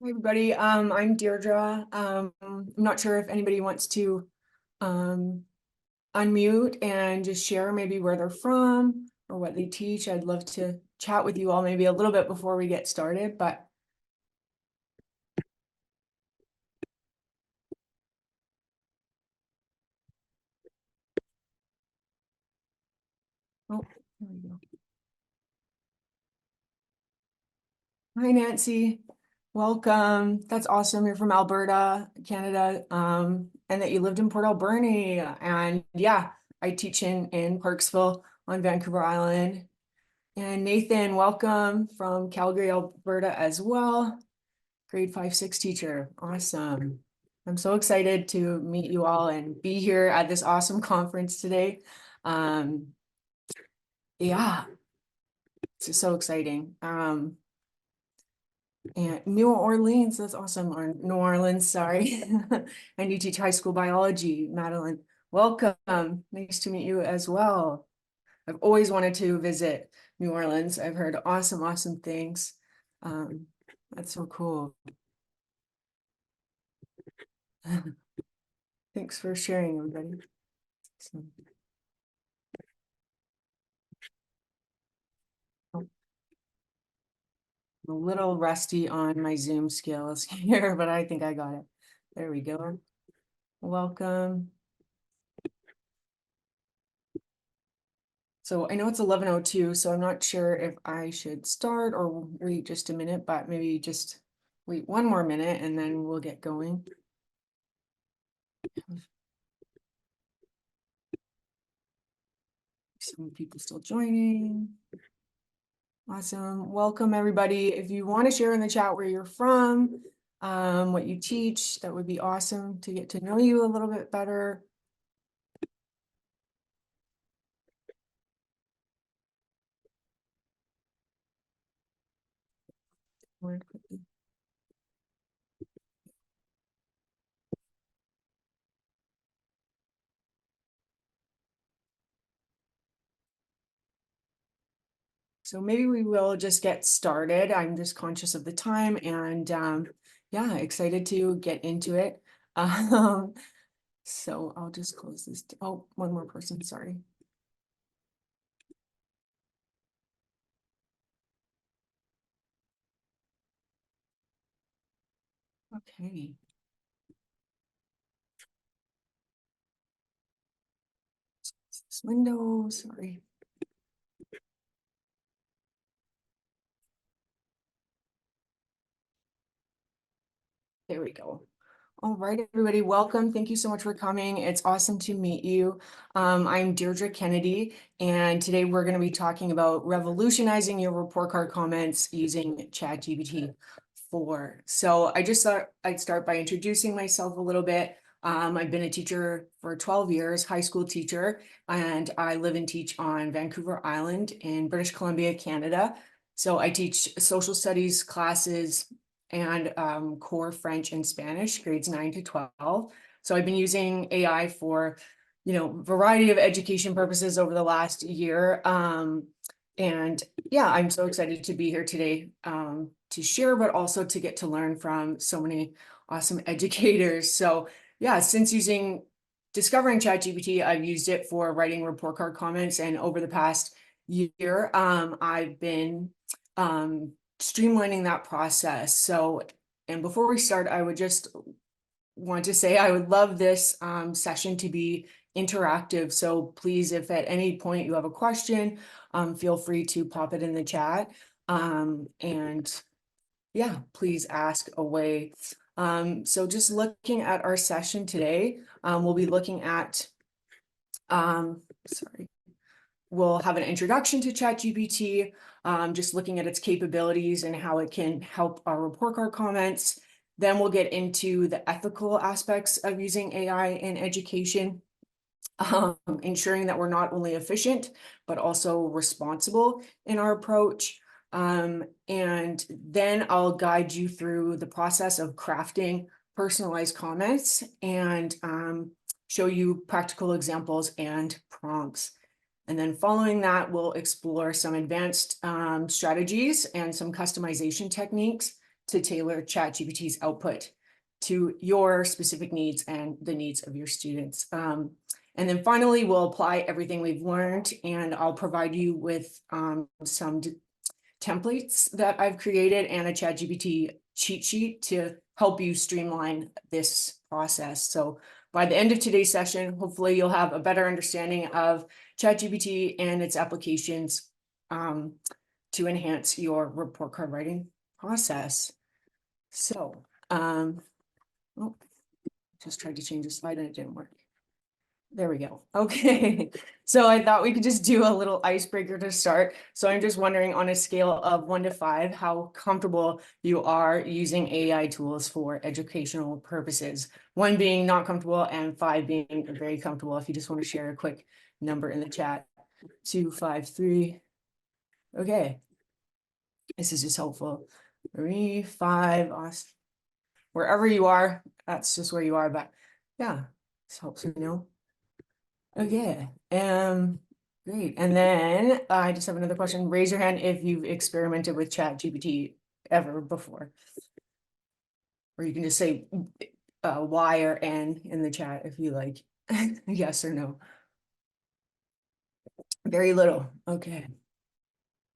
Hi, everybody. I'm Deirdre. I'm not sure if anybody wants to unmute and just share maybe where they're from or what they teach. I'd love to chat with you all maybe a little bit before we get started, but oh, there we go. Hi, Nancy. Welcome. That's awesome. You're from Alberta, Canada, and that you lived in Port Alberni. And yeah, I teach in Parksville on Vancouver Island. And Nathan, welcome from Calgary, Alberta as well. Grade 5-6 teacher. Awesome. I'm so excited to meet you all and be here at this awesome conference today. Yeah, it's so exciting. And New Orleans, that's awesome. Or New Orleans, sorry. And you teach high school biology, Madeline. Welcome. Nice to meet you as well. I've always wanted to visit New Orleans. I've heard awesome things. That's so cool. Thanks for sharing, everybody. So, I'm a little rusty on my Zoom skills here, but I think I got it. There we go. Welcome. So I know it's 11:02, so I'm not sure if I should start or wait just a minute, but maybe just wait one more minute and then we'll get going. Some people still joining. Awesome. Welcome, everybody. If you want to share in the chat where you're from, what you teach, that would be awesome to get to know you a little bit better. So maybe we will just get started. I'm just conscious of the time and yeah, excited to get into it. So I'll just close this. Oh, one more person, sorry. Okay. This window, sorry. There we go. All right, everybody, welcome. Thank you so much for coming. It's awesome to meet you. I'm Deirdre Kennedy, and today we're going to be talking about revolutionizing your report card comments using ChatGPT 4. So I just thought I'd start by introducing myself a little bit. I've been a teacher for 12 years, high school teacher, and I live and teach on Vancouver Island in British Columbia, Canada. So I teach social studies classes and core French and Spanish, grades 9 to 12. So I've been using AI for, variety of education purposes over the last year. And yeah, I'm so excited to be here today to share, but also to get to learn from so many awesome educators. So yeah, since discovering ChatGPT, I've used it for writing report card comments. And over the past year, I've been streamlining that process. So, and before we start, I would just want to say I would love this session to be interactive. So please, if at any point you have a question, feel free to pop it in the chat. And yeah, please ask away. So just looking at our session today, we'll be looking at, we'll have an introduction to ChatGPT, just looking at its capabilities and how it can help our report card comments. Then we'll get into the ethical aspects of using AI in education, ensuring that we're not only efficient, but also responsible in our approach. And then I'll guide you through the process of crafting personalized comments and show you practical examples and prompts. And then following that, we'll explore some advanced strategies and some customization techniques to tailor ChatGPT's output to your specific needs and the needs of your students. And then finally, we'll apply everything we've learned, and I'll provide you with some templates that I've created and a ChatGPT cheat sheet to help you streamline this process. So by the end of today's session, hopefully you'll have a better understanding of ChatGPT and its applications to enhance your report card writing process. So, just tried to change the slide and it didn't work. There we go. Okay. So I thought we could just do a little icebreaker to start. So I'm just wondering, on a scale of 1 to 5, how comfortable you are using AI tools for educational purposes. 1 being not comfortable and 5 being very comfortable. If you just want to share a quick number in the chat. 2, 5, 3. Okay. This is just helpful. 3, 5, awesome. Wherever you are, that's just where you are. But yeah, this helps you know. Okay, great. And then I just have another question. Raise your hand if you've experimented with ChatGPT ever before. Or you can just say Y or N in the chat if you like. Yes or no. Very little. Okay.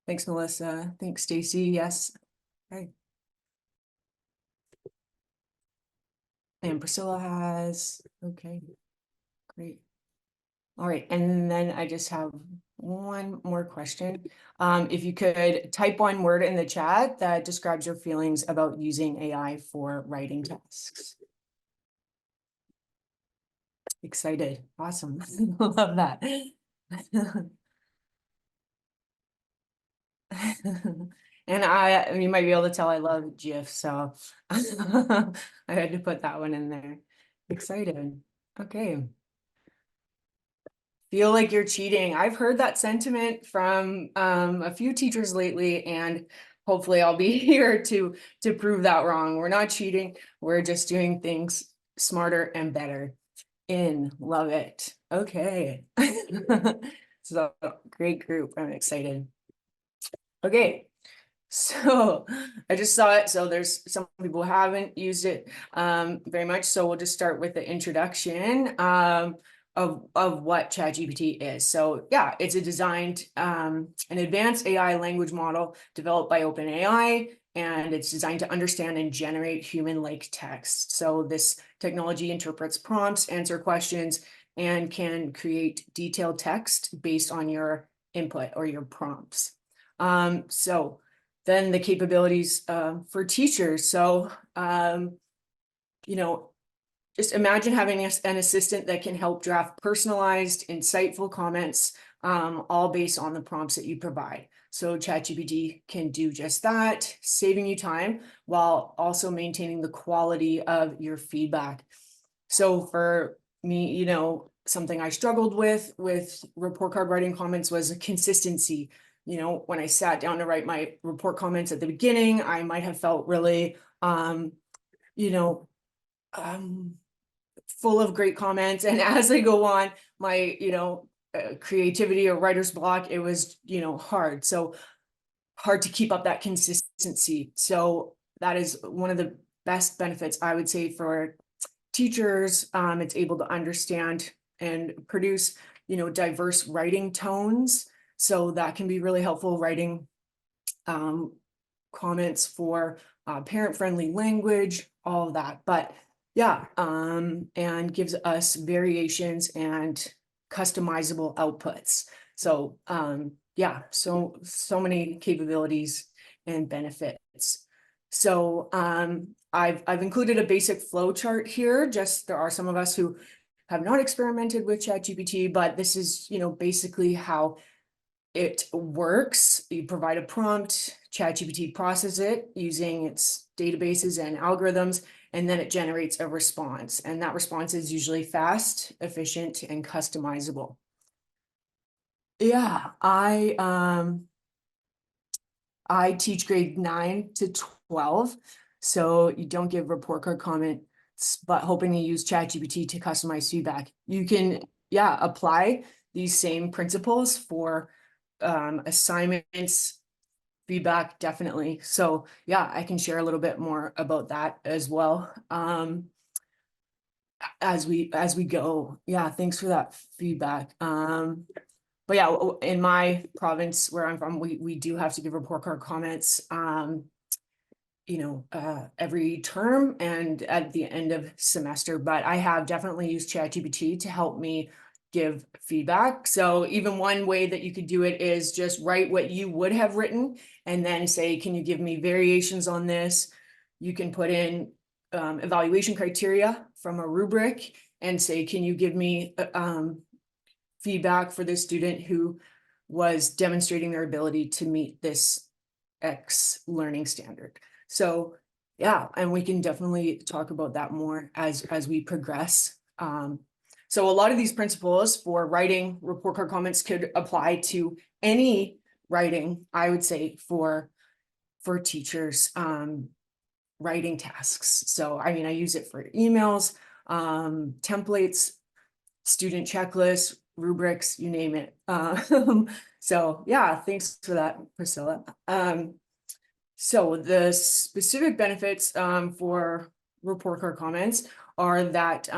Thanks, Melissa. Thanks, Stacy. Yes. Okay. And Priscilla has. Okay. Great. All right, and then I just have one more question. If you could type 1 word in the chat that describes your feelings about using AI for writing tasks. Excited. Awesome. Love that. And you might be able to tell I love GIF, so I had to put that one in there. Excited. Okay. Feel like you're cheating. I've heard that sentiment from a few teachers lately, and hopefully I'll be here to prove that wrong. We're not cheating. We're just doing things smarter and better. Love it. Okay. So great group. I'm excited. Okay. So I just saw it. So there's some people who haven't used it very much. So we'll just start with the introduction of what ChatGPT is. So yeah, it's an advanced AI language model developed by OpenAI, and it's designed to understand and generate human-like text. So this technology interprets prompts, answer questions, and can create detailed text based on your input or your prompts. So then the capabilities for teachers. So, just imagine having an assistant that can help draft personalized, insightful comments, all based on the prompts that you provide. So ChatGPT can do just that, saving you time while also maintaining the quality of your feedback. So for me, something I struggled with report card writing comments was consistency. When I sat down to write my report comments at the beginning, I might have felt really, full of great comments. And as I go on, my, creativity or writer's block, it was, hard. So hard to keep up that consistency. So that is one of the best benefits, I would say, for teachers. It's able to understand and produce, diverse writing tones. So that can be really helpful writing comments for parent-friendly language, all of that. But yeah, and gives us variations and customizable outputs. So yeah, so many capabilities and benefits. So I've included a basic flow chart here. There are some of us who have not experimented with ChatGPT, but this is, basically how it works. You provide a prompt, ChatGPT processes it using its databases and algorithms, and then it generates a response. And that response is usually fast, efficient, and customizable. Yeah, I teach grade 9 to 12. So you don't give report card comments, but hoping to use ChatGPT to customize feedback. You can, apply these same principles for assignments feedback, definitely. So yeah, I can share a little bit more about that as well. As we go. Yeah, thanks for that feedback. But yeah, in my province where I'm from, we do have to give report card comments every term and at the end of semester, but I have definitely used ChatGPT to help me give feedback. So even one way that you could do it is just write what you would have written and then say, can you give me variations on this? You can put in evaluation criteria from a rubric and say, can you give me feedback for this student who was demonstrating their ability to meet this X learning standard. So yeah, and we can definitely talk about that more as we progress. So a lot of these principles for writing report card comments could apply to any writing, I would say, for teachers writing tasks. So I mean, I use it for emails, templates, student checklists, rubrics, you name it. So yeah, thanks for that, Priscilla. So the specific benefits for report card comments are that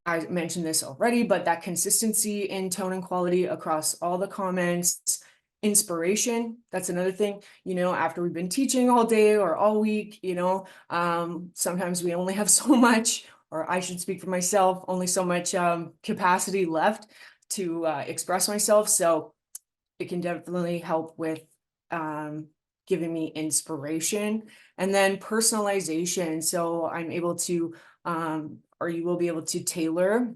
I mentioned this already, but that consistency in tone and quality across all the comments, inspiration, that's another thing, after we've been teaching all day or all week, sometimes we only have so much, or I should speak for myself, only so much capacity left to express myself. So it can definitely help with giving me inspiration. And then personalization. So I'm able to, or you will be able to tailor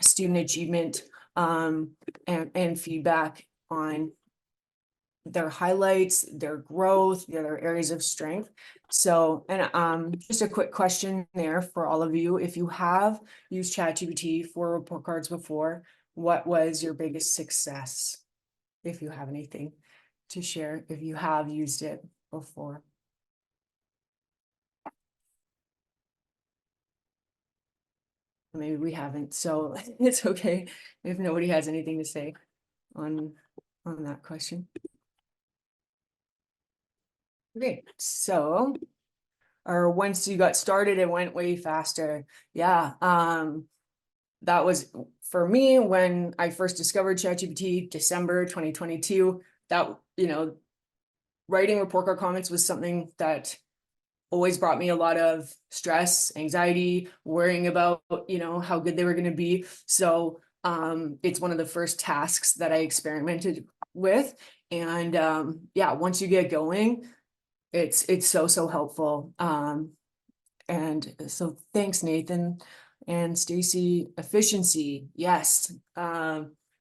student achievement and feedback on their highlights, their growth, their areas of strength. So, and just a quick question there for all of you. If you have used ChatGPT for report cards before, what was your biggest success? If you have anything to share, if you have used it before. Maybe we haven't, so it's okay if nobody has anything to say on that question. Okay, so or once you got started, it went way faster. Yeah, that was for me when I first discovered ChatGPT, December 2022. That, writing report card comments was something that always brought me a lot of stress, anxiety, worrying about, how good they were going to be. So it's one of the first tasks that I experimented with. And yeah, once you get going, it's so helpful. And so thanks, Nathan and Stacy. Efficiency, yes,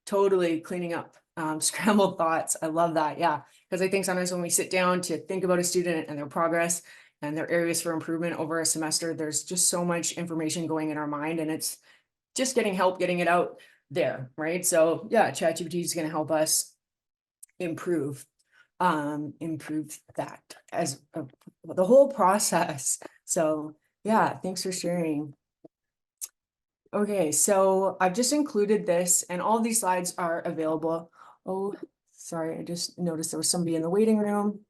totally cleaning up scrambled thoughts. I love that. Yeah, because I think sometimes when we sit down to think about a student and their progress and their areas for improvement over a semester, there's just so much information going in our mind, and it's just getting help getting it out there, right? So yeah, ChatGPT is going to help us improve that as the whole process. So yeah, thanks for sharing. Okay, so I've just included this, and all of these slides are available. Oh, sorry, I just noticed there was somebody in the waiting room.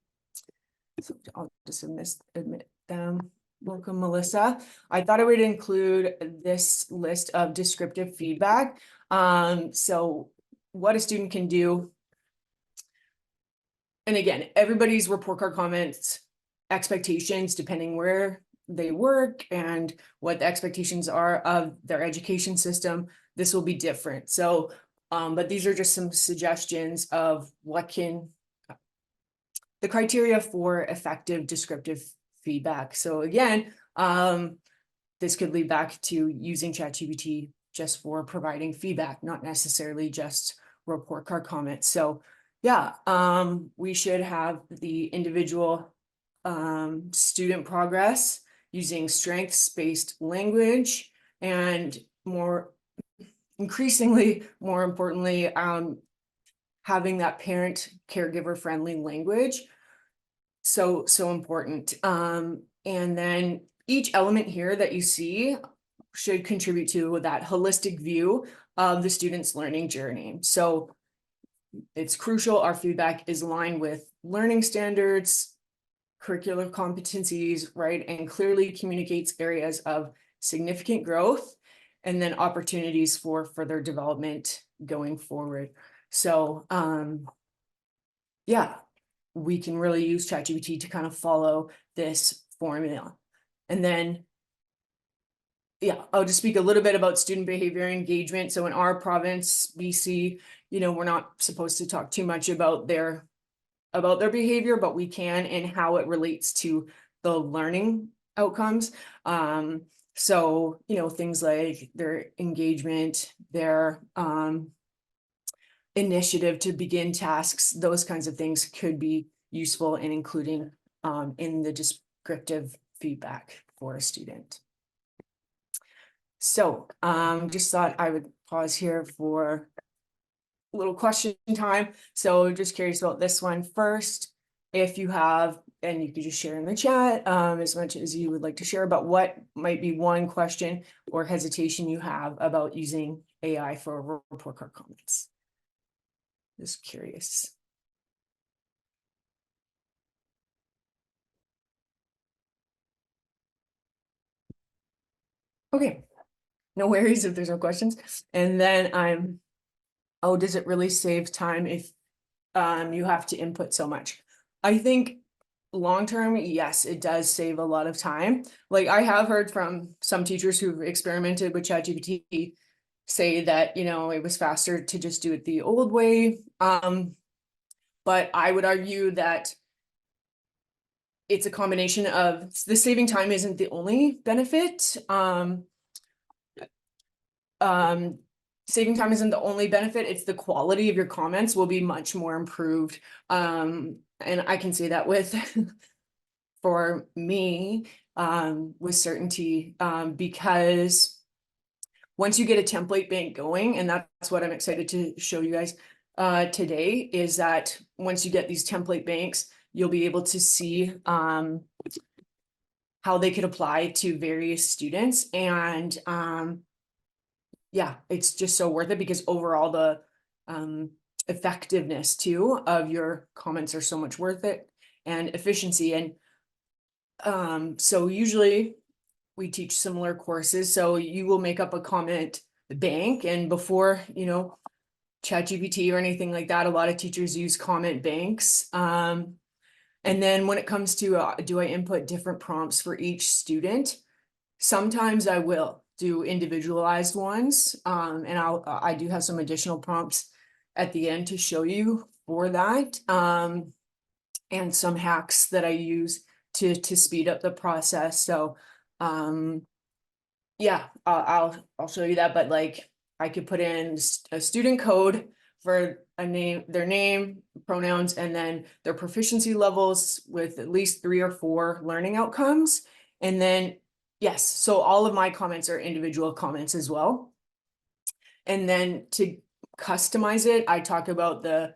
So I'll just admit them. Welcome, Melissa. I thought I would include this list of descriptive feedback. So what a student can do. And again, everybody's report card comments, expectations, depending where they work and what the expectations are of their education system, this will be different. So, but these are just some suggestions of what can, the criteria for effective descriptive feedback. So again, this could lead back to using ChatGPT just for providing feedback, not necessarily just report card comments. So yeah, we should have the individual student progress using strengths-based language, and increasingly more importantly, having that parent caregiver friendly language. So important. And then each element here that you see should contribute to that holistic view of the student's learning journey. So it's crucial our feedback is aligned with learning standards, curricular competencies, right? And clearly communicates areas of significant growth and then opportunities for further development going forward. So, yeah, we can really use ChatGPT to kind of follow this formula. And then, yeah, I'll just speak a little bit about student behavior engagement. So in our province, BC, we're not supposed to talk too much about their behavior, but we can and how it relates to the learning outcomes. So, things like their engagement, their initiative to begin tasks, those kinds of things could be useful in including in the descriptive feedback for a student. So just thought I would pause here for a little question time. So just curious about this one first. If you have, and you could just share in the chat as much as you would like to share about what might be one question or hesitation you have about using AI for report card comments. Just curious. Okay, no worries if there's no questions. And then oh, does it really save time if you have to input so much? I think long-term, yes, it does save a lot of time. Like I have heard from some teachers who've experimented with ChatGPT say that, it was faster to just do it the old way. But I would argue that it's a combination of the saving time isn't the only benefit. Saving time isn't the only benefit, it's the quality of your comments will be much more improved. And I can say that with for me with certainty because once you get a template bank going, and that's what I'm excited to show you guys today, is that once you get these template banks, you'll be able to see how they could apply to various students. And yeah, it's just so worth it because overall the effectiveness too of your comments are so much worth it, and efficiency. And so usually we teach similar courses, so you will make up a comment bank, and before ChatGPT or anything like that, a lot of teachers use comment banks. And then when it comes to do I input different prompts for each student, sometimes I will do individualized ones, and I do have some additional prompts at the end to show you for that, and some hacks that I use to speed up the process. So yeah, I'll show you that, but like I could put in a student code for their name, pronouns, and then their proficiency levels with at least 3 or 4 learning outcomes. And then, yes, so all of my comments are individual comments as well. And then to customize it, I talk about the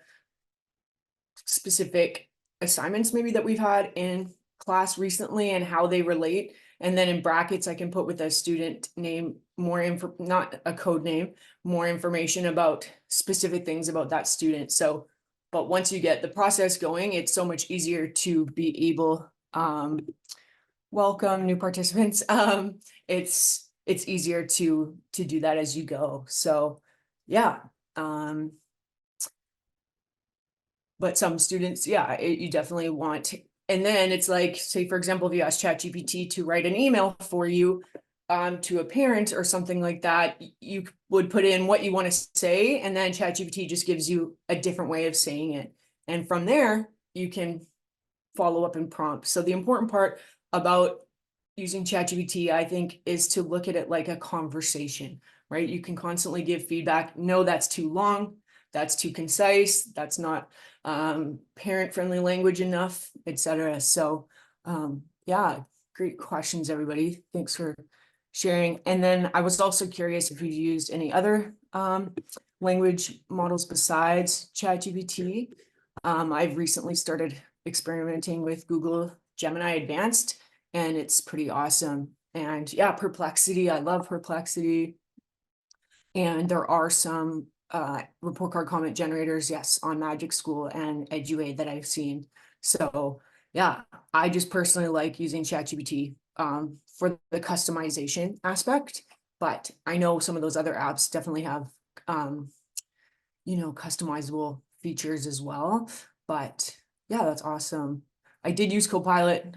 specific assignments maybe that we've had in class recently and how they relate. And then in brackets, I can put with a student name, more info, not a code name, more information about specific things about that student. So, but once you get the process going, it's so much easier to be able, welcome new participants. It's easier to do that as you go. So yeah. But some students, yeah, you definitely want, and then it's like, say, for example, if you ask ChatGPT to write an email for you to a parent or something like that, you would put in what you want to say, and then ChatGPT just gives you a different way of saying it. And from there, you can follow up and prompt. So the important part about using ChatGPT, I think, is to look at it like a conversation, right? You can constantly give feedback. No, that's too long. That's too concise. That's not parent-friendly language enough, etc. So yeah, great questions, everybody. Thanks for sharing. And then I was also curious if you've used any other language models besides ChatGPT. I've recently started experimenting with Google Gemini Advanced, and it's pretty awesome. And yeah, Perplexity, I love Perplexity. And there are some report card comment generators, yes, on Magic School and EduA that I've seen. So yeah, I just personally like using ChatGPT for the customization aspect, but I know some of those other apps definitely have customizable features as well. But yeah, that's awesome. I did use Copilot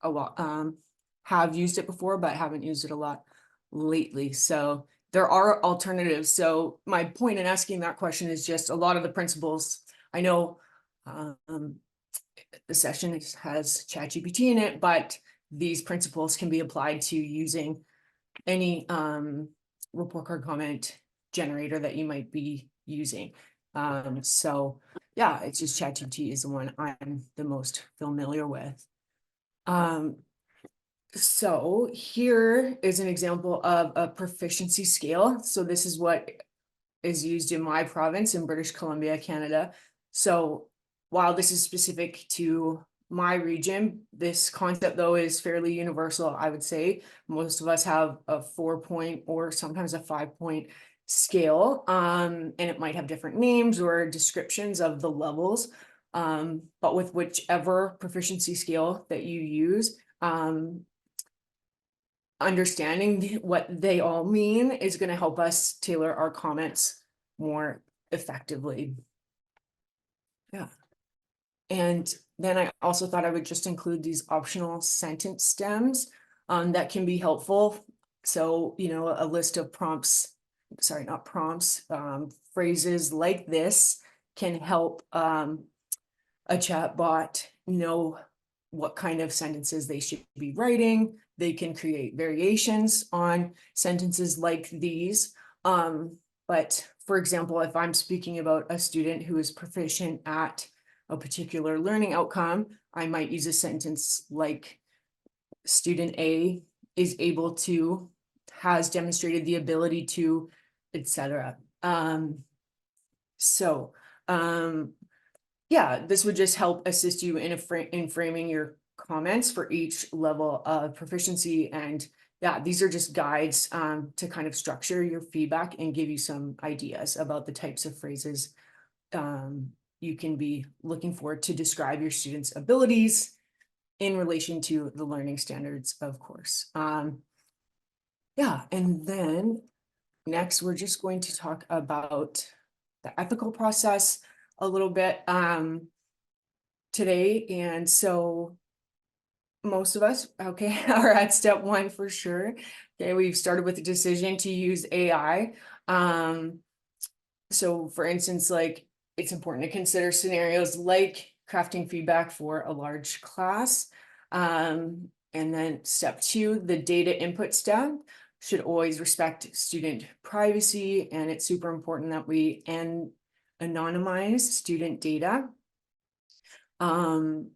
a lot, have used it before, but haven't used it a lot lately. So there are alternatives. So my point in asking that question is just a lot of the principles. I know the session has ChatGPT in it, but these principles can be applied to using any report card comment generator that you might be using. So yeah, it's just ChatGPT is the one I'm the most familiar with. So here is an example of a proficiency scale. So this is what is used in my province in British Columbia, Canada. So while this is specific to my region, this concept though is fairly universal, I would say. Most of us have a 4-point or sometimes a 5-point scale, and it might have different names or descriptions of the levels. But with whichever proficiency scale that you use, understanding what they all mean is going to help us tailor our comments more effectively. Yeah. And then I also thought I would just include these optional sentence stems that can be helpful. So, a list of prompts, sorry, not prompts, phrases like this can help a chatbot know what kind of sentences they should be writing. They can create variations on sentences like these. But for example, if I'm speaking about a student who is proficient at a particular learning outcome, I might use a sentence like student A is able to, has demonstrated the ability to, etc. Yeah, this would just help assist you in framing your comments for each level of proficiency. And yeah, these are just guides to kind of structure your feedback and give you some ideas about the types of phrases you can be looking for to describe your students' abilities in relation to the learning standards, of course. Yeah, and then next, we're just going to talk about the ethical process a little bit today. And so most of us, okay, are at step 1 for sure. Okay, we've started with the decision to use AI. So for instance, like it's important to consider scenarios like crafting feedback for a large class. And then step 2, the data input step should always respect student privacy. And it's super important that we anonymize student data. And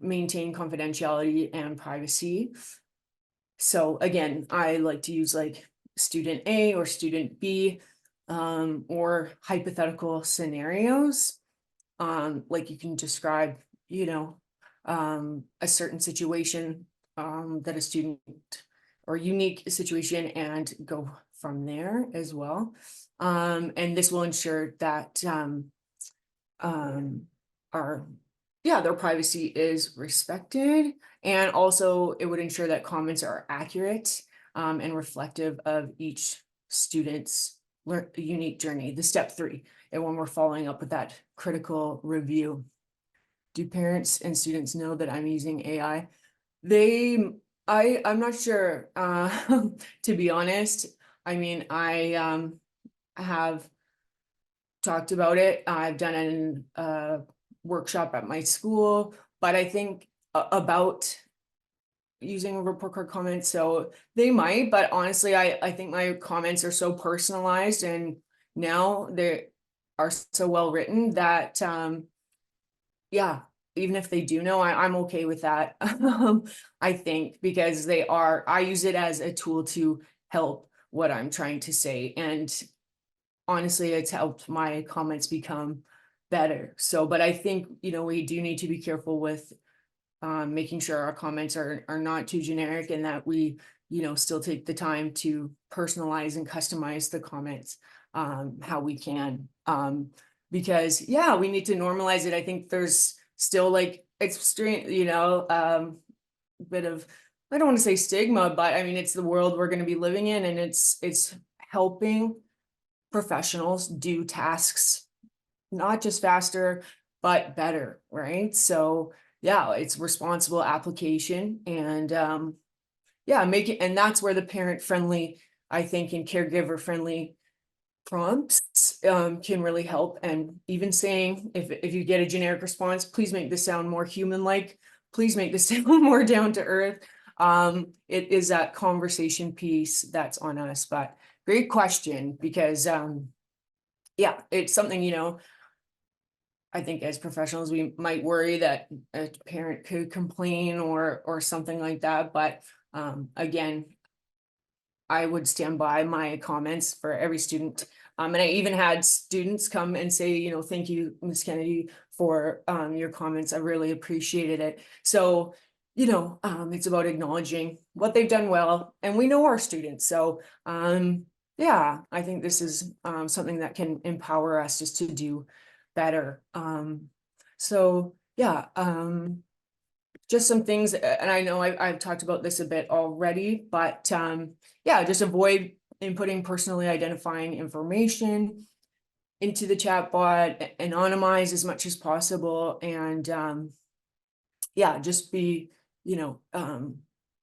maintain confidentiality and privacy. So again, I like to use like student A or student B, or hypothetical scenarios. Like you can describe, a certain situation that a student or unique situation and go from there as well. And this will ensure that their privacy is respected. And also it would ensure that comments are accurate and reflective of each student's unique journey, the step 3. And when we're following up with that critical review, do parents and students know that I'm using AI? I'm not sure, to be honest. I mean, I have talked about it. I've done a workshop at my school, but I think about using report card comments. So they might, but honestly, I think my comments are so personalized and now they are so well written that, yeah, even if they do know, I'm okay with that. I think because I use it as a tool to help what I'm trying to say. And honestly, it's helped my comments become better. So, but I think, we do need to be careful with making sure our comments are not too generic and that we, still take the time to personalize and customize the comments. how we can. Because yeah, we need to normalize it. I think there's still like extreme, bit of, I don't want to say stigma, but I mean, it's the world we're going to be living in, and it's helping professionals do tasks not just faster, but better, right? So yeah, it's responsible application, and yeah, make it, and that's where the parent friendly, I think, and caregiver friendly prompts can really help. And even saying, if you get a generic response, please make this sound more human-like, please make this sound more down to earth. It is that conversation piece that's on us. But great question, because yeah, it's something, I think as professionals, we might worry that a parent could complain or something like that. But again, I would stand by my comments for every student. And I even had students come and say, thank you, Ms. Kennedy, for your comments. I really appreciated it. So, it's about acknowledging what they've done well, and we know our students. So, yeah, I think this is something that can empower us just to do better. So yeah, just some things, and I know I've talked about this a bit already, but yeah, just avoid inputting personally identifying information into the chatbot, anonymize as much as possible, and yeah, just be,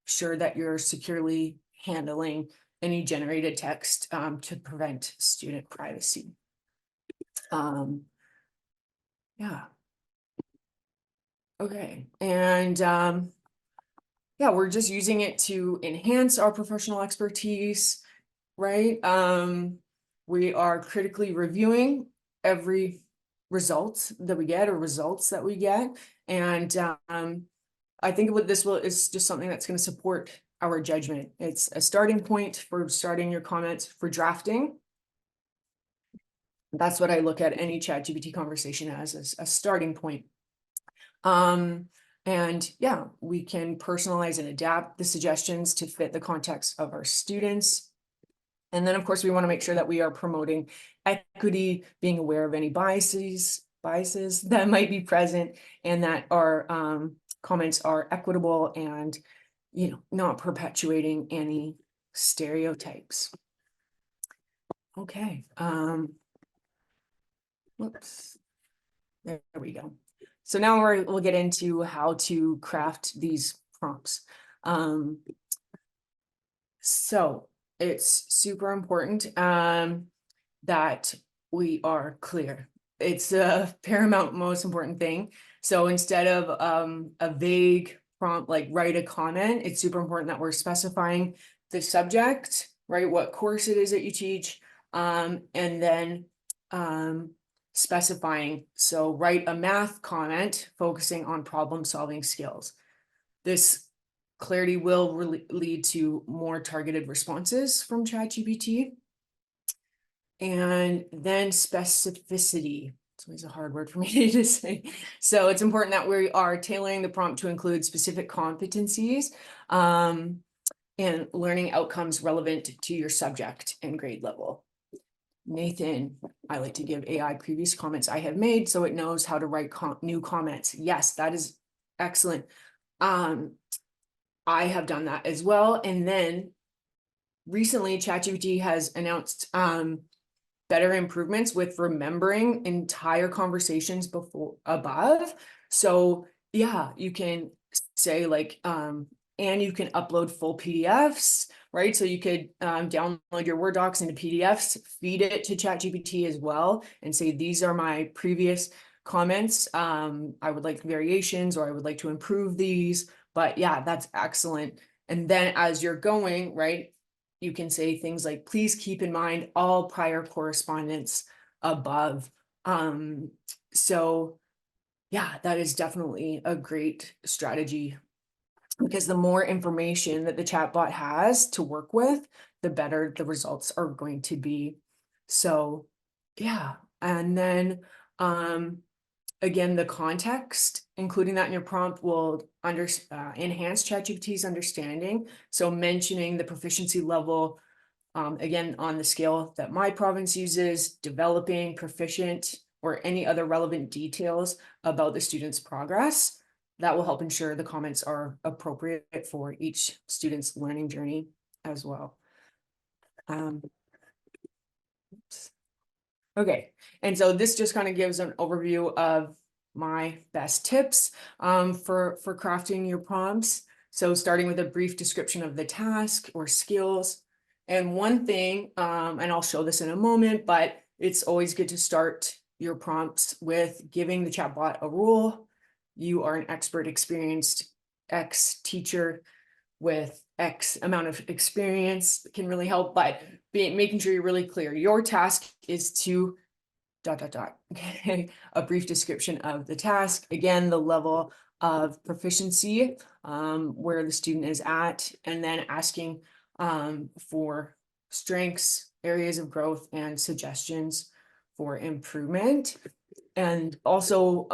sure that you're securely handling any generated text to prevent student privacy. Yeah. Okay. And yeah, we're just using it to enhance our professional expertise, right? We are critically reviewing every result that we get or results that we get. And I think what this will is just something that's going to support our judgment. It's a starting point for starting your comments for drafting. That's what I look at any ChatGPT conversation as a starting point. And yeah, we can personalize and adapt the suggestions to fit the context of our students. And then of course, we want to make sure that we are promoting equity, being aware of any biases that might be present, and that our comments are equitable and, not perpetuating any stereotypes. Okay. Whoops. There we go. So now we'll get into how to craft these prompts. So it's super important that we are clear. It's a paramount, most important thing. So instead of a vague prompt like write a comment, it's super important that we're specifying the subject, right? What course it is that you teach, and then specifying. So write a math comment focusing on problem solving skills. This clarity will lead to more targeted responses from ChatGPT. And then specificity. It's always a hard word for me to say. So it's important that we are tailoring the prompt to include specific competencies and learning outcomes relevant to your subject and grade level. Nathan, I like to give AI previous comments I have made so it knows how to write new comments. Yes, that is excellent. I have done that as well. And then recently ChatGPT has announced better improvements with remembering entire conversations above. So yeah, you can say like, and you can upload full PDFs, right? So you could download your Word docs into PDFs, feed it to ChatGPT as well, and say, these are my previous comments. I would like variations, or I would like to improve these. But yeah, that's excellent. And then as you're going, right, you can say things like, please keep in mind all prior correspondence above. So yeah, that is definitely a great strategy, because the more information that the chatbot has to work with, the better the results are going to be. So yeah, and then again, the context, including that in your prompt, will enhance ChatGPT's understanding. So mentioning the proficiency level Again, on the scale that my province uses, developing, proficient, or any other relevant details about the student's progress. That will help ensure the comments are appropriate for each student's learning journey as well. Okay, and so this just kind of gives an overview of my best tips for crafting your prompts. So starting with a brief description of the task or skills. And one thing, and I'll show this in a moment, but it's always good to start your prompts with giving the chatbot a rule. You are an expert, experienced X teacher with X amount of experience can really help, but making sure you're really clear. Your task is to ... Okay, a brief description of the task. Again, the level of proficiency, where the student is at, and then asking for strengths, areas of growth, and suggestions for improvement. And also,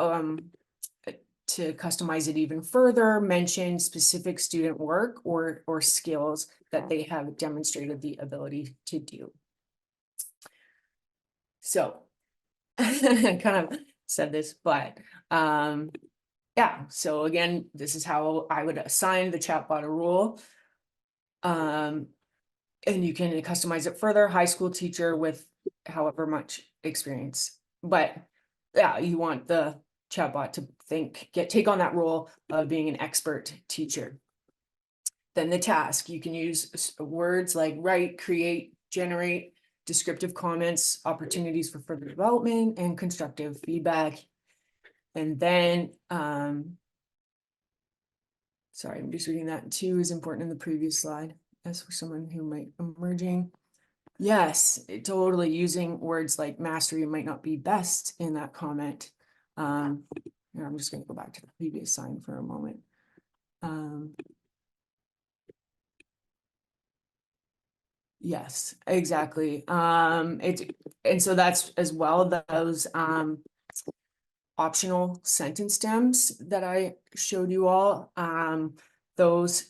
to customize it even further, mention specific student work or skills that they have demonstrated the ability to do. So I kind of said this, but yeah, so again, this is how I would assign the chatbot a rule. And you can customize it further, high school teacher with however much experience. But yeah, you want the chatbot to take on that role of being an expert teacher. Then the task, you can use words like write, create, generate, descriptive comments, opportunities for further development, and constructive feedback. And then, sorry, I'm just reading that too is important in the previous slide. As for someone who might emerging. Yes, totally using words like mastery might not be best in that comment. I'm just going to go back to the previous sign for a moment. Yes, exactly. And so that's as well those optional sentence stems that I showed you all. Those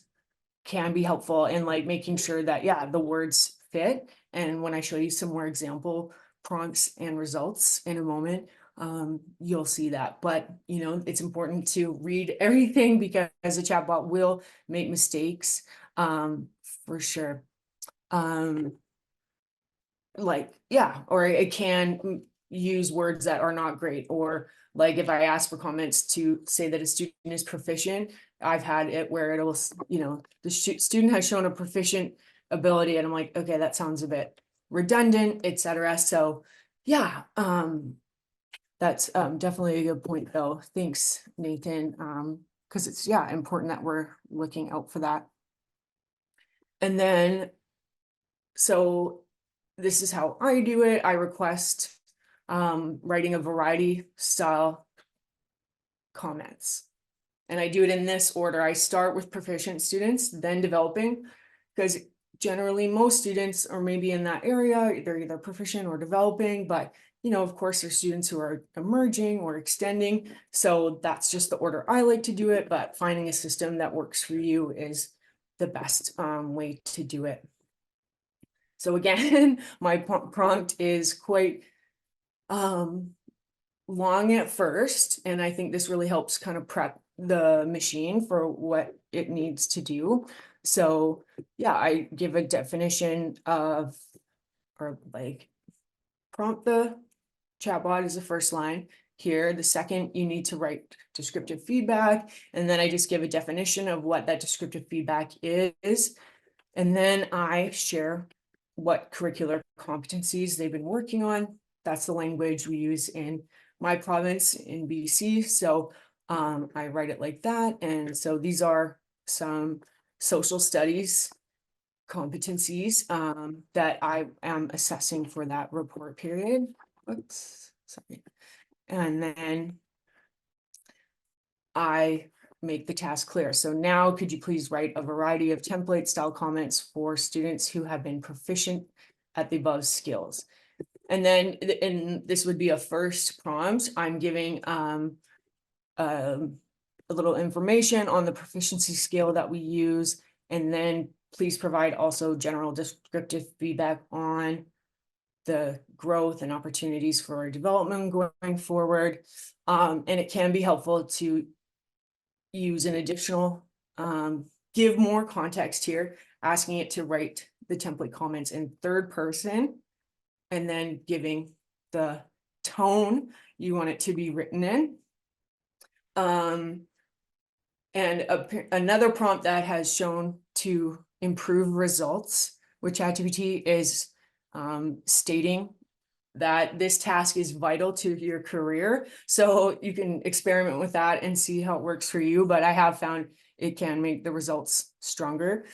can be helpful in like making sure that, yeah, the words fit. And when I show you some more example prompts and results in a moment, you'll see that. But, you know, it's important to read everything because a chatbot will make mistakes, for sure. Like, yeah, or it can use words that are not great, or like if I ask for comments to say that a student is proficient, I've had it where it'll, you know, the student has shown a proficient ability and I'm like, okay, that sounds a bit redundant, etc. So yeah, that's definitely a good point though. Thanks, Nathan. Because it's, yeah, important that we're looking out for that. And then, so this is how I do it. I request writing a variety style comments. And I do it in this order. I start with proficient students, then developing, because generally most students are maybe in that area, they're either proficient or developing, but you know, of course, there's students who are emerging or extending. So that's just the order I like to do it, but finding a system that works for you is the best way to do it. So again, my prompt is quite long at first, and I think this really helps kind of prep the machine for what it needs to do. So yeah, I give a definition of, or like prompt the chatbot is the first line. Here, the second, you need to write descriptive feedback, and then I just give a definition of what that descriptive feedback is, and then I share what curricular competencies they've been working on. That's the language we use in my province in BC. So I write it like that. And so these are some social studies competencies that I am assessing for that report period. Oops, sorry. And then I make the task clear. So now could you please write a variety of template style comments for students who have been proficient at the above skills? And then, and this would be a first prompt, I'm giving a little information on the proficiency scale that we use, and then please provide also general descriptive feedback on the growth and opportunities for development going forward. And it can be helpful to use an additional, give more context here, asking it to write the template comments in third person, and then giving the tone you want it to be written in. And another prompt that has shown to improve results with ChatGPT is stating that this task is vital to your career. So you can experiment with that and see how it works for you. But I have found it can make the results stronger.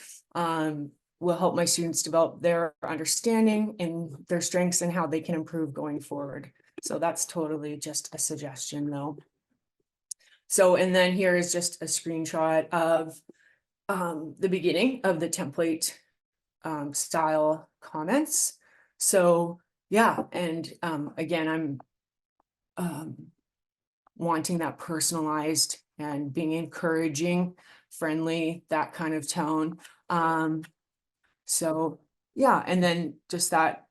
Will help my students develop their understanding and their strengths and how they can improve going forward. So that's totally just a suggestion though. So, and then here is just a screenshot of the beginning of the template style comments. So yeah, and again, I'm wanting that personalized and being encouraging, friendly, that kind of tone. So yeah, and then just that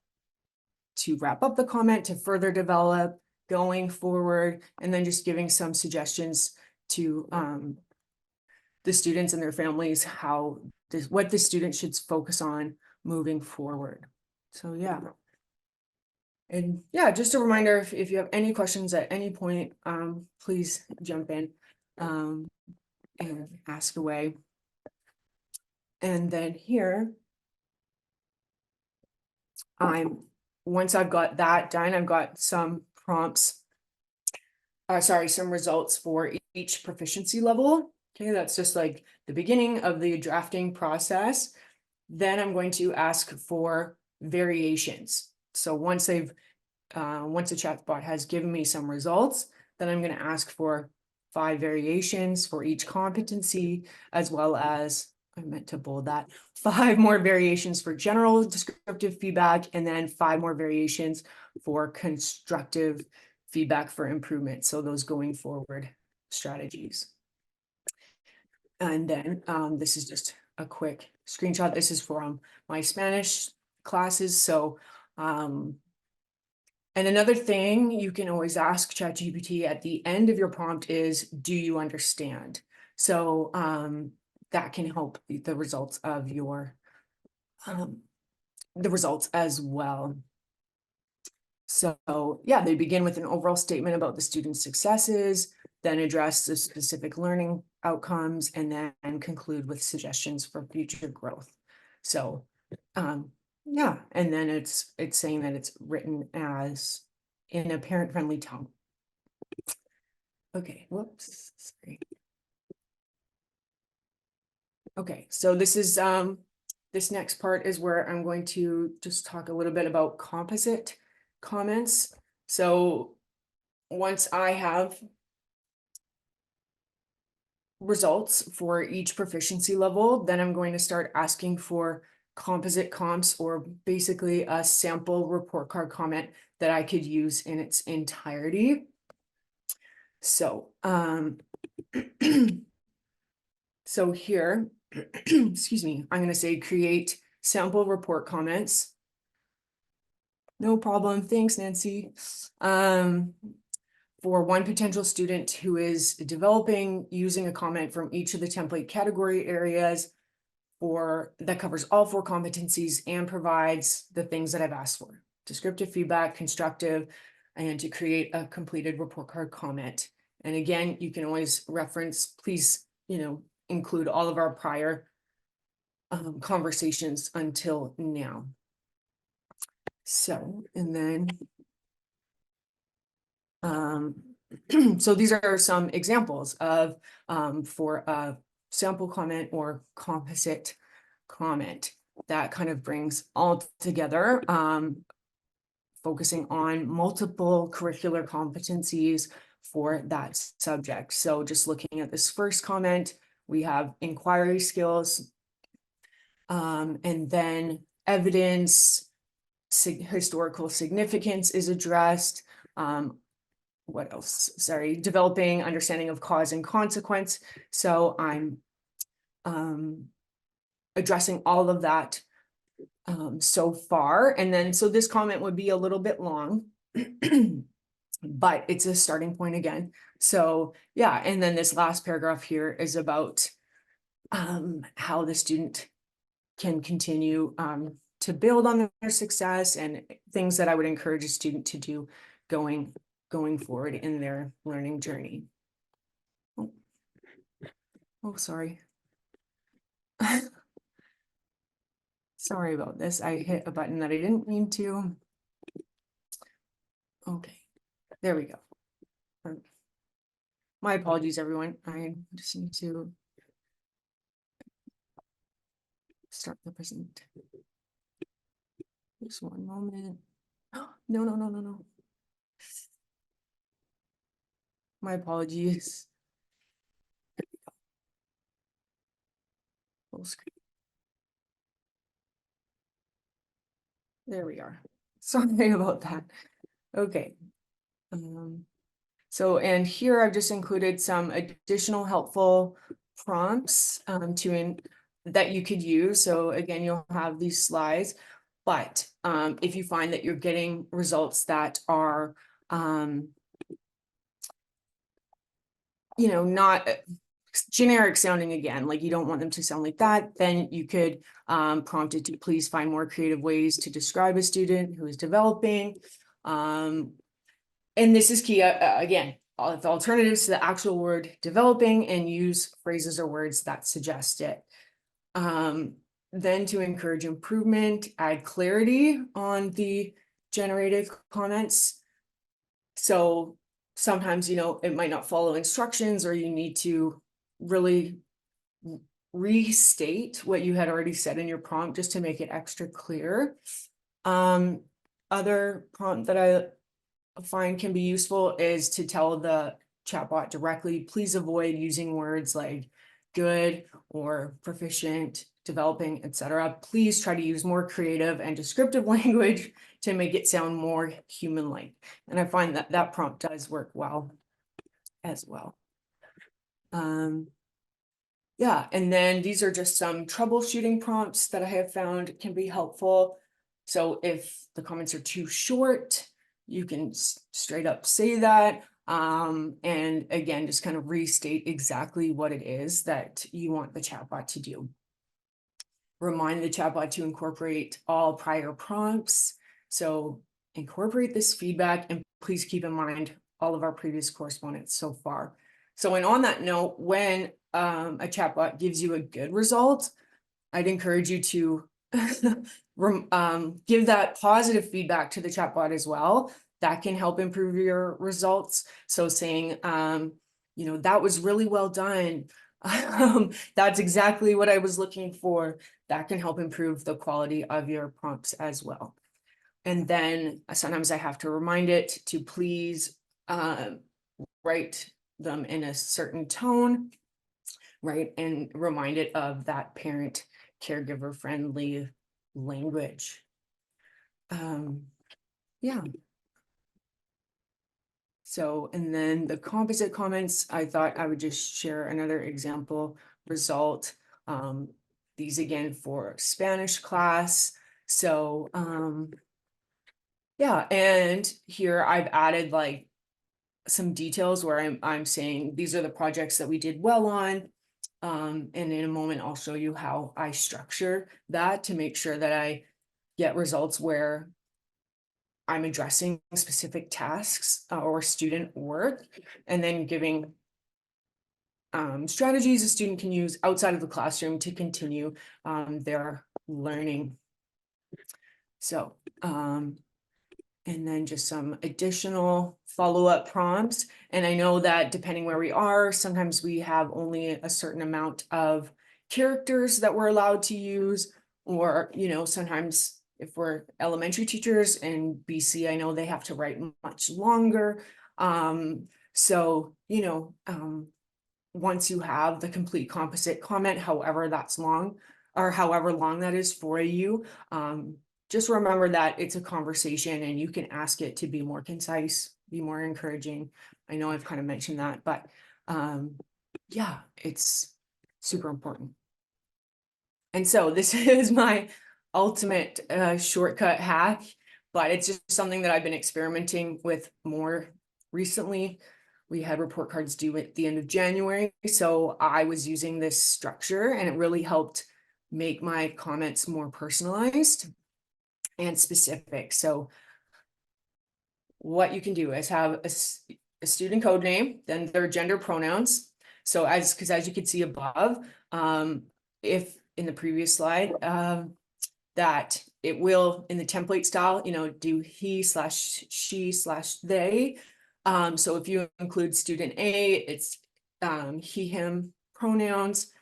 to wrap up the comment, to further develop going forward, and then just giving some suggestions to the students and their families, what the students should focus on moving forward. So yeah. And yeah, just a reminder, if you have any questions at any point, please jump in and ask away. And then here, once I've got that done, I've got some prompts, some results for each proficiency level. Okay, that's just like the beginning of the drafting process. Then I'm going to ask for variations. So once the chatbot has given me some results, then I'm going to ask for 5 variations for each competency, as well as, I meant to bold that, 5 more variations for general descriptive feedback, and then 5 more variations for constructive feedback for improvement. So those going forward strategies. And then this is just a quick screenshot. This is from my Spanish classes. So, and another thing you can always ask ChatGPT at the end of your prompt is, do you understand? So that can help the results of your, the results as well. So yeah, they begin with an overall statement about the student's successes, then address the specific learning outcomes, and then conclude with suggestions for future growth. So yeah, and then it's saying that it's written as in a parent-friendly tone. Okay, whoops, sorry. Okay, so this is this next part is where I'm going to just talk a little bit about composite comments. So once I have results for each proficiency level, then I'm going to start asking for composite comps, or basically a sample report card comment that I could use in its entirety. So so here, excuse me, I'm going to say create sample report comments. No problem. Thanks, Nancy. For one potential student who is developing using a comment from each of the template category areas that covers all 4 competencies and provides the things that I've asked for: descriptive feedback, constructive, and to create a completed report card comment. And again, you can always reference, please, include all of our prior conversations until now. So, and then so these are some examples of for a sample comment or composite comment that kind of brings all together, focusing on multiple curricular competencies for that subject. So just looking at this first comment, we have inquiry skills, and then evidence, historical significance is addressed. What else? Sorry, developing understanding of cause and consequence. So I'm addressing all of that so far. And then, so this comment would be a little bit long, but it's a starting point again. So yeah, and then this last paragraph here is about how the student can continue to build on their success and things that I would encourage a student to do going forward in their learning journey. Oh, sorry. Sorry about this. I hit a button that I didn't mean to. Okay, there we go. My apologies, everyone. I just need to start the present. Just one moment. No, no, no, no, no. My apologies. Full screen. There we are. Sorry about that. Okay. So, and here I've just included some additional helpful prompts that you could use. So again, you'll have these slides, but if you find that you're getting results that are, not generic sounding again, like you don't want them to sound like that, then you could prompt it to please find more creative ways to describe a student who is developing. And this is key, again, the alternatives to the actual word developing, and use phrases or words that suggest it. Then to encourage improvement, add clarity on the generated comments. So sometimes, it might not follow instructions, or you need to really restate what you had already said in your prompt just to make it extra clear. Other prompt that I find can be useful is to tell the chatbot directly, please avoid using words like good or proficient, developing, etc. Please try to use more creative and descriptive language to make it sound more human-like. And I find that that prompt does work well as well. Yeah, and then these are just some troubleshooting prompts that I have found can be helpful. So if the comments are too short, you can straight up say that. And again, just kind of restate exactly what it is that you want the chatbot to do. Remind the chatbot to incorporate all prior prompts. So incorporate this feedback, and please keep in mind all of our previous correspondence so far. So, and on that note, when a chatbot gives you a good result, I'd encourage you to give that positive feedback to the chatbot as well. That can help improve your results. So saying, that was really well done. That's exactly what I was looking for. That can help improve the quality of your prompts as well. And then sometimes I have to remind it to please write them in a certain tone, right? And remind it of that parent caregiver friendly language. Yeah. So, and then the composite comments, I thought I would just share another example result. These again for Spanish class. So, yeah, and here I've added like some details where I'm saying these are the projects that we did well on. And in a moment, I'll show you how I structure that to make sure that I get results where I'm addressing specific tasks or student work, and then giving strategies a student can use outside of the classroom to continue their learning. So, and then just some additional follow-up prompts. And I know that depending where we are, sometimes we have only a certain amount of characters that we're allowed to use, or, sometimes if we're elementary teachers in BC, I know they have to write much longer. So, once you have the complete composite comment, however that's long, or however long that is for you, just remember that it's a conversation and you can ask it to be more concise, be more encouraging. I know I've kind of mentioned that, but yeah, it's super important. And so this is my ultimate shortcut hack, but it's just something that I've been experimenting with more recently. We had report cards due at the end of January, so I was using this structure, and it really helped make my comments more personalized and specific. So what you can do is have a student code name, then their gender pronouns. So because as you can see above, if in the previous slide, that it will in the template style, do he/she/they. So if you include student A, it's he, him pronouns,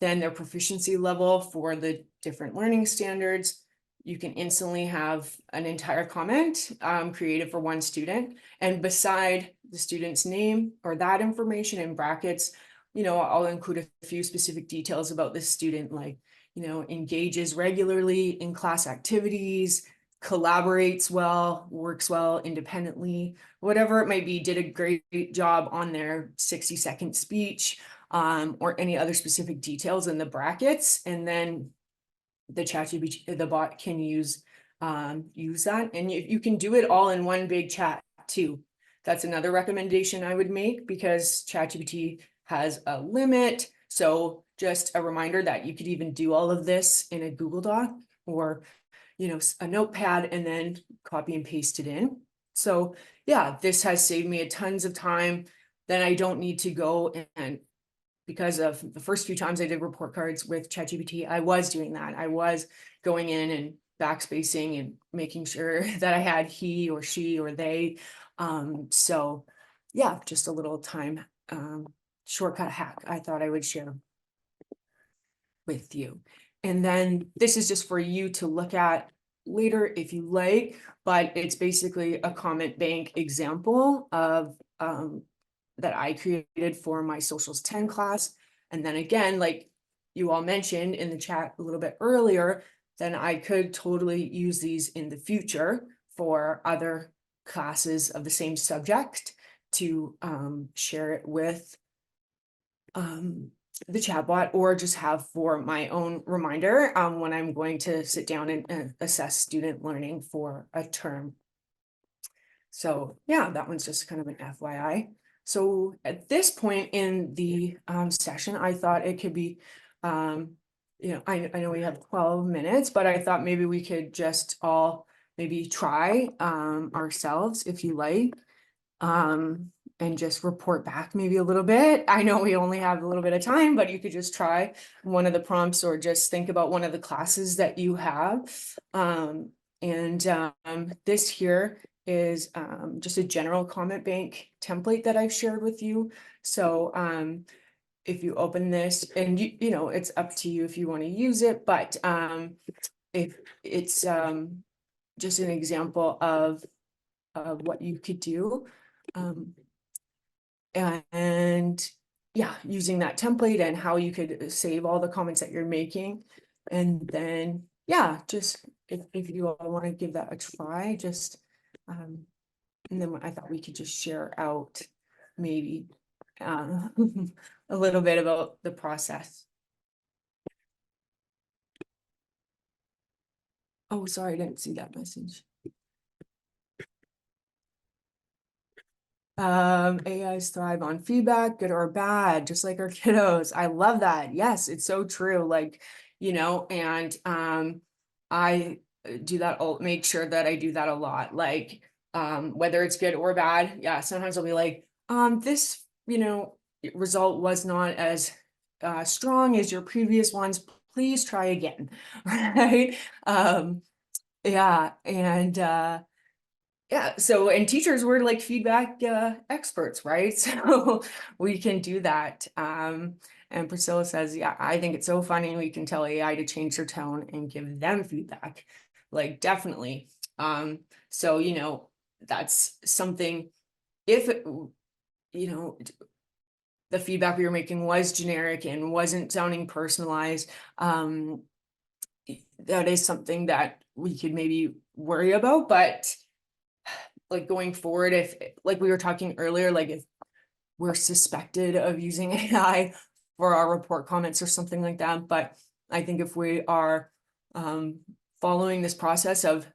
then their proficiency level for the different learning standards. You can instantly have an entire comment created for one student. And beside the student's name or that information in brackets, I'll include a few specific details about this student, like, engages regularly in class activities, collaborates well, works well independently, whatever it might be, did a great job on their 60-second speech, or any other specific details in the brackets. And then the ChatGPT, the bot can use that. And you can do it all in one big chat too. That's another recommendation I would make, because ChatGPT has a limit. So just a reminder that you could even do all of this in a Google Doc or, a notepad, and then copy and paste it in. So yeah, this has saved me a tons of time. Then I don't need to go and because of the first few times I did report cards with ChatGPT, I was doing that. I was going in and backspacing and making sure that I had he or she or they. So yeah, just a little time shortcut hack I thought I would share with you. And then this is just for you to look at later if you like, but it's basically a comment bank example of that I created for my socials 10 class. And then again, like you all mentioned in the chat a little bit earlier, then I could totally use these in the future for other classes of the same subject to share it with the chatbot, or just have for my own reminder when I'm going to sit down and assess student learning for a term. So yeah, that one's just kind of an FYI. So at this point in the session, I thought it could be, I know we have 12 minutes, but I thought maybe we could just all maybe try ourselves, if you like, and just report back maybe a little bit. I know we only have a little bit of time, but you could just try one of the prompts, or just think about one of the classes that you have. This here is just a general comment bank template that I've shared with you. So if you open this, and it's up to you if you want to use it, but if it's just an example of what you could do. And yeah, using that template and how you could save all the comments that you're making. And then, yeah, just if you all want to give that a try, just, and then I thought we could just share out maybe a little bit about the process. Oh, sorry, I didn't see that message. AIs thrive on feedback, good or bad, just like our kiddos. I love that. Yes, it's so true. Like, and I do that, make sure that I do that a lot. Like, whether it's good or bad. Yeah, sometimes I'll be like, this, result was not as strong as your previous ones. Please try again. Right. Yeah, and yeah, so, and teachers were like feedback experts, right? So we can do that. And Priscilla says, yeah, I think it's so funny we can tell AI to change their tone and give them feedback. Like, definitely. So, that's something, if the feedback we were making was generic and wasn't sounding personalized, that is something that we could maybe worry about. But like going forward, if like we were talking earlier, like if we're suspected of using AI for our report comments or something like that, but I think if we are following this process of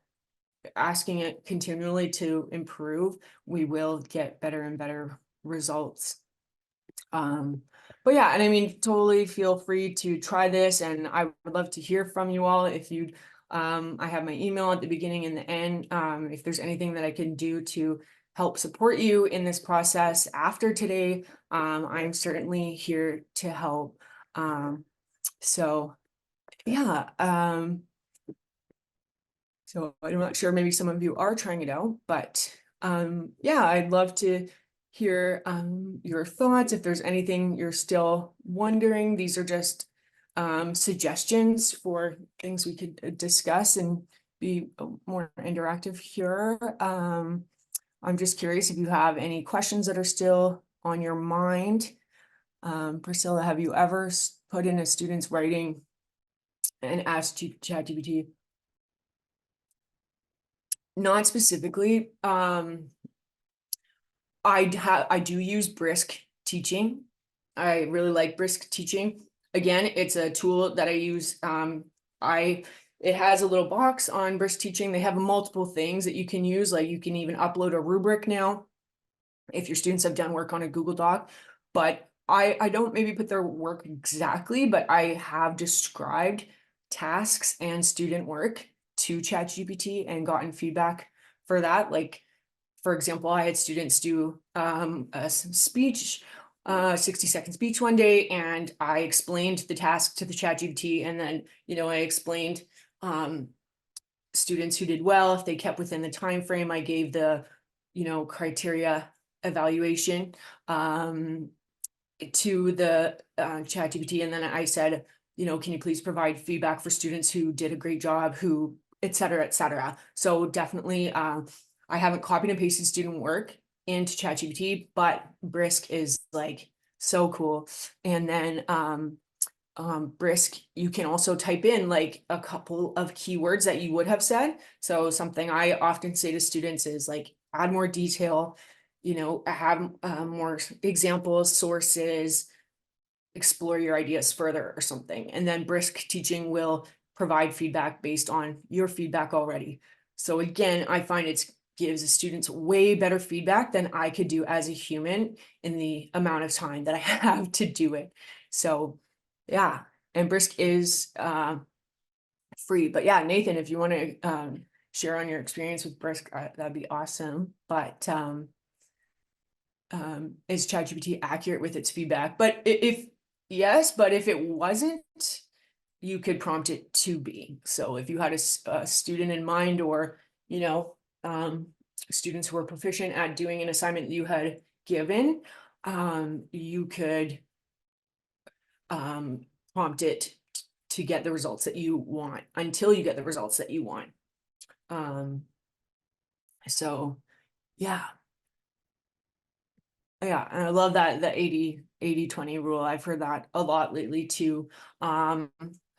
asking it continually to improve, we will get better and better results. But yeah, and I mean, totally feel free to try this, and I would love to hear from you all. If you'd, I have my email at the beginning and the end. If there's anything that I can do to help support you in this process after today, I'm certainly here to help. So yeah, so I'm not sure, maybe some of you are trying it out, but yeah, I'd love to hear your thoughts. If there's anything you're still wondering, these are just suggestions for things we could discuss and be more interactive here. I'm just curious if you have any questions that are still on your mind. Priscilla, have you ever put in a student's writing and asked ChatGPT? Not specifically. I do use Brisk teaching. I really like Brisk teaching. Again, it's a tool that I use. It has a little box on Brisk teaching. They have multiple things that you can use. Like you can even upload a rubric now if your students have done work on a Google Doc. But I don't maybe put their work exactly, but I have described tasks and student work to ChatGPT and gotten feedback for that. Like, for example, I had students do a speech, 60-second speech one day, and I explained the task to the ChatGPT, and then, I explained students who did well, if they kept within the time frame, I gave the, criteria evaluation to the ChatGPT, and then I said, can you please provide feedback for students who did a great job, who, et cetera, et cetera. So definitely, I haven't copied and pasted student work into ChatGPT, but Brisk is like so cool. And then Brisk, you can also type in like a couple of keywords that you would have said. So something I often say to students is like, add more detail, have more examples, sources, explore your ideas further or something. And then Brisk teaching will provide feedback based on your feedback already. So again, I find it gives the students way better feedback than I could do as a human in the amount of time that I have to do it. So yeah, and Brisk is free. But yeah, Nathan, if you want to share on your experience with Brisk, that'd be awesome. But is ChatGPT accurate with its feedback? But if yes, but if it wasn't, you could prompt it to be. So if you had a student in mind, or students who were proficient at doing an assignment you had given, you could prompt it to get the results that you want until you get the results that you want. So yeah. Yeah, and I love that the 80-20 rule. I've heard that a lot lately too.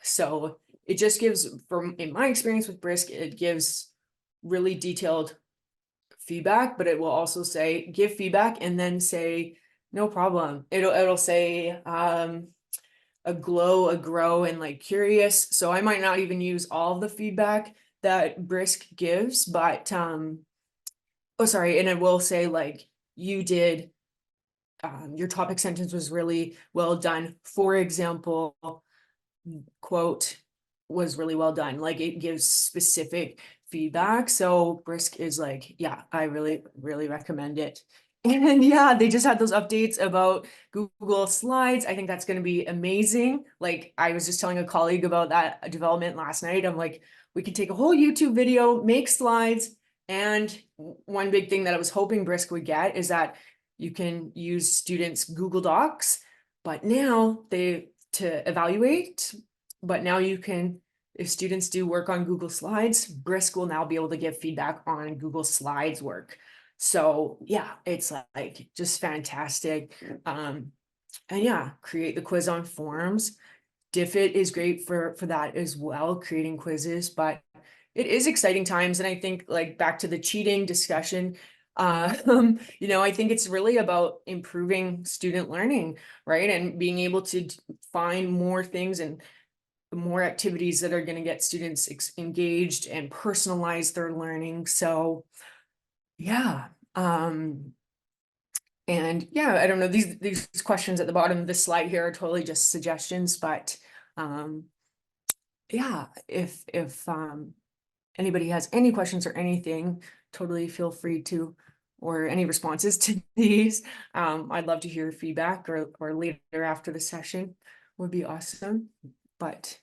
So it just gives, in my experience with Brisk, it gives really detailed feedback, but it will also say give feedback and then say no problem. It'll say a glow, a grow, and like curious. So I might not even use all of the feedback that Brisk gives, but oh sorry, and it will say like you did. Your topic sentence was really well done. For example, quote was really well done. Like it gives specific feedback. So Brisk is like, yeah, I really, really recommend it. And yeah, they just had those updates about Google Slides. I think that's going to be amazing. Like I was just telling a colleague about that development last night. I'm like, we could take a whole YouTube video, make slides. And one big thing that I was hoping Brisk would get is that you can use students' Google Docs, but now to evaluate, but now you can, if students do work on Google Slides, Brisk will now be able to give feedback on Google Slides work. So yeah, it's like just fantastic. And yeah, create the quiz on forms. Diffit is great for that as well, creating quizzes, but it is exciting times. And I think like back to the cheating discussion, I think it's really about improving student learning, right? And being able to find more things and more activities that are going to get students engaged and personalize their learning. So yeah. And yeah, I don't know, these questions at the bottom of the slide here are totally just suggestions, but yeah, if anybody has any questions or anything, totally feel free to, or any responses to these. I'd love to hear feedback, or later after the session would be awesome. But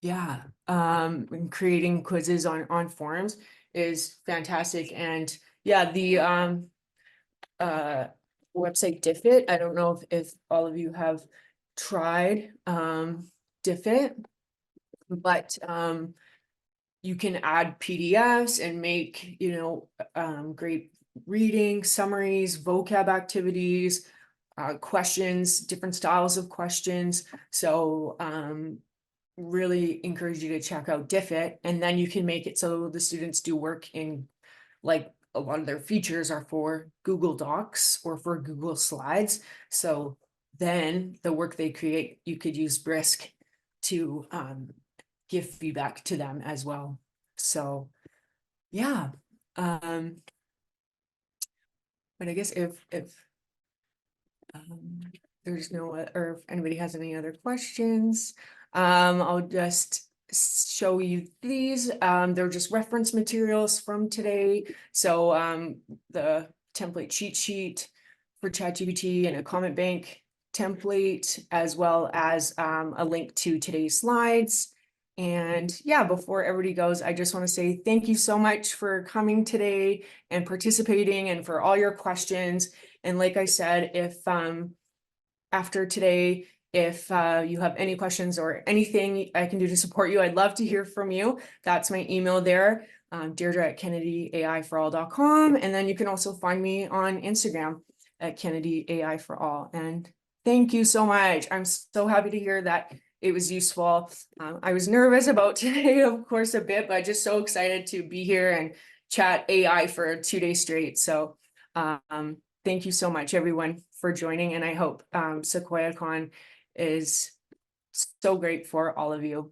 yeah, and creating quizzes on forums is fantastic. And yeah, the website Diffit, I don't know if all of you have tried Diffit, but you can add PDFs and make, great reading summaries, vocab activities, questions, different styles of questions. So really encourage you to check out Diffit, and then you can make it so the students do work in, like, a lot of their features are for Google Docs or for Google Slides. So then the work they create, you could use Brisk to give feedback to them as well. So yeah, but I guess if there's no, or if anybody has any other questions, I'll just show you these. They're just reference materials from today. So the template cheat sheet for ChatGPT and a comment bank template, as well as a link to today's slides. And yeah, before everybody goes, I just want to say thank you so much for coming today and participating, and for all your questions. And like I said, if after today, if you have any questions or anything I can do to support you, I'd love to hear from you. That's my email there, Deirdre@KennedyAIforall.com. And then you can also find me on Instagram at KennedyAIforall. And thank you so much. I'm so happy to hear that it was useful. I was nervous about today, of course, a bit, but just so excited to be here and chat AI for 2 days straight. So thank you so much, everyone, for joining. And I hope SequoiaCon is so great for all of you.